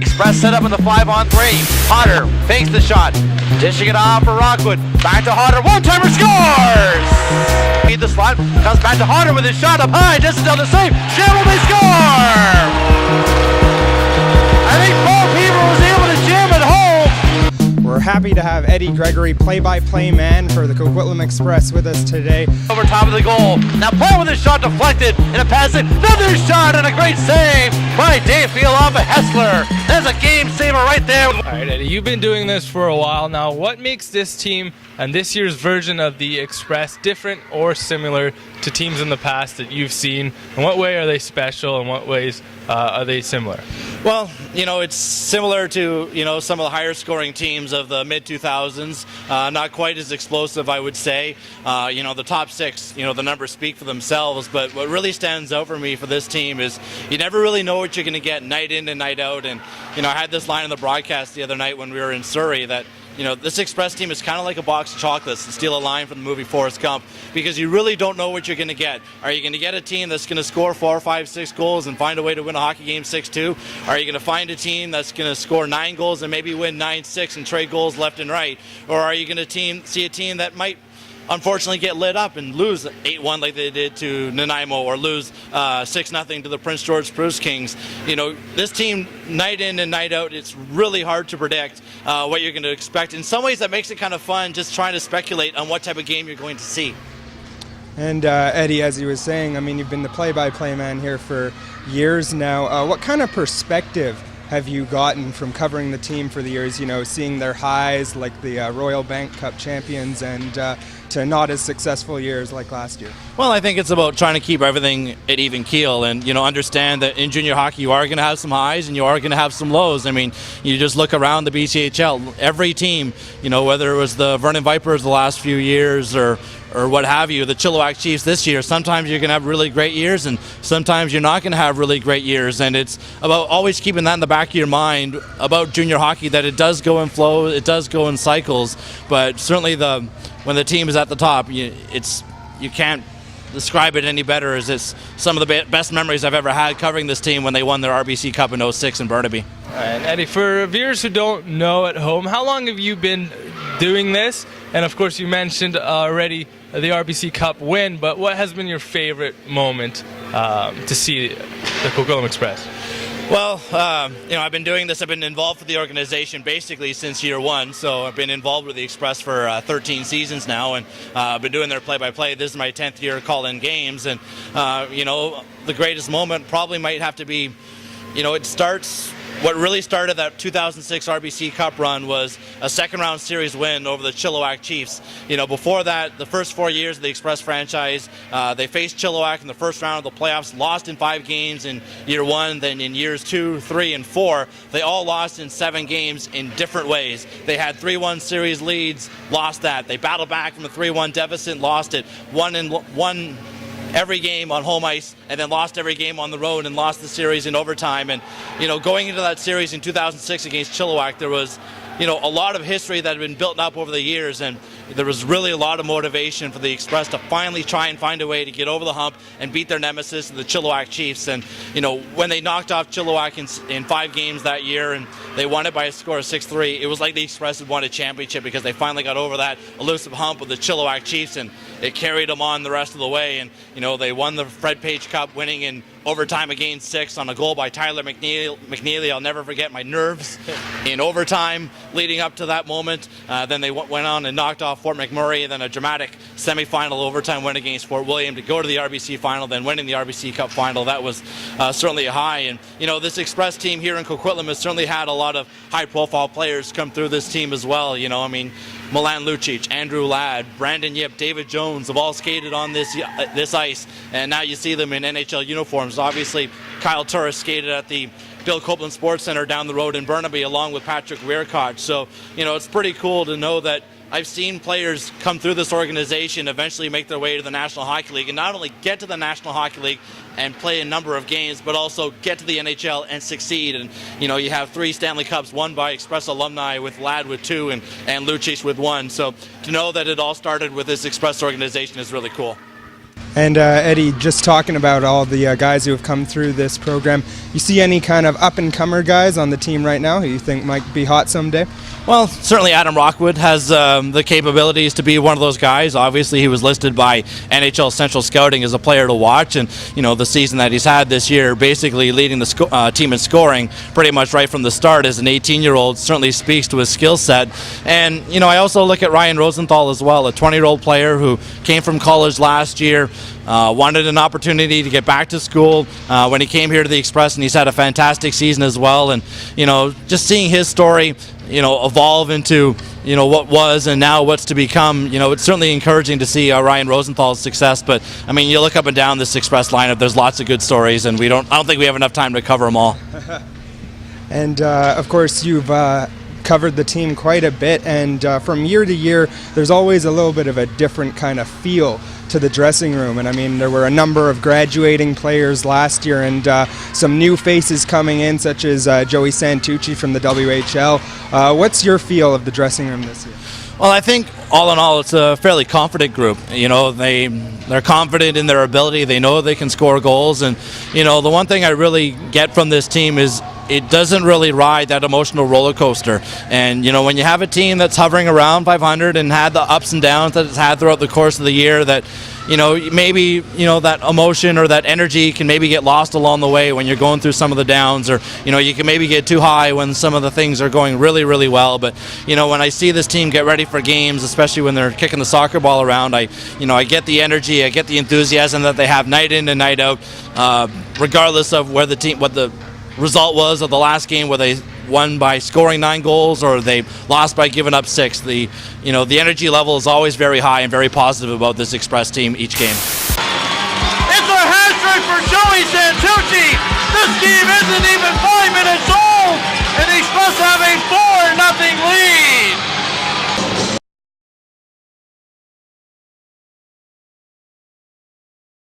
Express set up in the 5-on-3. Hodder fakes the shot. Dishing it off for Rockwood. Back to Hodder. One-timer scores! Feed the slot. Comes back to Hodder with his shot up high. Distance down the save. Shamble, they score! I think Paul Peaver was able to jam it home. We're happy to have Eddie Gregory, play-by-play man for the Coquitlam Express, with us today. Over top of the goal. Now play with his shot deflected in a pass. Another shot and a great save by Dave Field off of Hessler. There's a game saver right there. All right, Eddie, you've been doing this for a while now. What makes this team and this year's version of the Express different or similar to teams in the past that you've seen? In what way are they special? In what ways are they similar? Well, it's similar to, some of the higher scoring teams of the mid-2000s. Not quite as explosive, I would say. The top six, the numbers speak for themselves. But what really stands out for me for this team is you never really know what you're going to get night in and night out. And, I had this line in the broadcast the other night when we were in Surrey that, this Express team is kind of like a box of chocolates, to steal a line from the movie Forrest Gump, because you really don't know what you're going to get. Are you going to get a team that's going to score 4, 5, 6 goals and find a way to win a hockey game 6-2? Are you going to find a team that's going to score 9 goals and maybe win 9-6 and trade goals left and right? Or are you going to see a team that might unfortunately get lit up and lose 8-1 like they did to Nanaimo, or lose 6-0 to the Prince George Spruce Kings? This team, night in and night out, it's really hard to predict what you're going to expect. In some ways that makes it kind of fun, just trying to speculate on what type of game you're going to see. And Eddie, as he was saying, you've been the play-by-play man here for years now. What kind of perspective have you gotten from covering the team for the years, seeing their highs like the Royal Bank Cup champions and to not as successful years like last year? Well, I think it's about trying to keep everything at even keel and, understand that in junior hockey you are going to have some highs and you are going to have some lows. You just look around the BCHL, every team, whether it was the Vernon Vipers the last few years or what have you, the Chilliwack Chiefs this year, sometimes you're going to have really great years and sometimes you're not going to have really great years. And it's about always keeping that in the back of your mind about junior hockey, that it does go in flow, it does go in cycles, but certainly when the team is at the top, you can't describe it any better, as it's some of the best memories I've ever had covering this team when they won their RBC Cup in 06 in Burnaby. And Eddie, for viewers who don't know at home, how long have you been doing this? And of course you mentioned already the RBC Cup win, but what has been your favorite moment to see the Coquitlam Express? Well, I've been doing this. I've been involved with the organization basically since year one. So I've been involved with the Express for 13 seasons now, and I've been doing their play-by-play. This is my 10th year call-in games, and the greatest moment probably might have to be, what really started that 2006 RBC Cup run was a second-round series win over the Chilliwack Chiefs. Before that, the first 4 years of the Express franchise, they faced Chilliwack in the first round of the playoffs, lost in 5 games in year 1, then in years 2, 3, and 4, they all lost in 7 games in different ways. They had 3-1 series leads, lost that. They battled back from a 3-1 deficit, lost it, won every game on home ice, and then lost every game on the road and lost the series in overtime. And going into that series in 2006 against Chilliwack, there was a lot of history that had been built up over the years, and there was really a lot of motivation for the Express to finally try and find a way to get over the hump and beat their nemesis, the Chilliwack Chiefs. And when they knocked off Chilliwack in 5 games that year and they won it by a score of 6-3, it was like the Express had won a championship, because they finally got over that elusive hump of the Chilliwack Chiefs, and it carried them on the rest of the way. And they won the Fred Page Cup, winning in overtime against 6 on a goal by Tyler McNeely. I'll never forget my nerves in overtime leading up to that moment. Then they went on and knocked off Fort McMurray, and then a dramatic semifinal overtime win against Fort William to go to the RBC final, then winning the RBC Cup final. That was certainly a high. And this Express team here in Coquitlam has certainly had a lot of high-profile players come through this team as well. Milan Lucic, Andrew Ladd, Brandon Yip, David Jones have all skated on this ice, and now you see them in NHL uniforms. Obviously, Kyle Turris skated at the Bill Copeland Sports Center down the road in Burnaby along with Patrick Weirkoch. So, it's pretty cool to know that I've seen players come through this organization, eventually make their way to the National Hockey League, and not only get to the National Hockey League and play a number of games, but also get to the NHL and succeed. And, you have 3 Stanley Cups won by Express alumni, with Ladd with 2 and Lucic with 1. So to know that it all started with this Express organization is really cool. And Eddie, just talking about all the guys who have come through this program, you see any kind of up-and-comer guys on the team right now who you think might be hot someday? Well, certainly Adam Rockwood has the capabilities to be one of those guys. Obviously, he was listed by NHL Central Scouting as a player to watch, and the season that he's had this year, basically leading the team in scoring pretty much right from the start as an 18-year-old, certainly speaks to his skill set. And I also look at Ryan Rosenthal as well, a 20-year-old player who came from college last year. Wanted an opportunity to get back to school when he came here to the Express, and he's had a fantastic season as well. And just seeing his story evolve into what was and now what's to become, it's certainly encouraging to see Ryan Rosenthal's success. But I mean, you look up and down this Express lineup, there's lots of good stories, and I don't think we have enough time to cover them all. And of course, you've covered the team quite a bit, and from year to year, there's always a little bit of a different kind of feel to the dressing room. And I mean, there were a number of graduating players last year, and some new faces coming in, such as Joey Santucci from the WHL. What's your feel of the dressing room this year? Well, I think all in all, it's a fairly confident group. They're confident in their ability. They know they can score goals, and the one thing I really get from this team is it doesn't really ride that emotional roller coaster. And when you have a team that's hovering around 500 and had the ups and downs that it's had throughout the course of the year, that maybe that emotion or that energy can maybe get lost along the way when you're going through some of the downs, or you can maybe get too high when some of the things are going really, really well. But when I see this team get ready for games, especially when they're kicking the soccer ball around, I get the energy, I get the enthusiasm that they have night in and night out, regardless of what the result was of the last game, where they won by scoring 9 goals or they lost by giving up 6. The energy level is always very high and very positive about this Express team each game. It's a hat trick for Joey Santucci. This game isn't even 5 minutes old, and the Express have a 4-0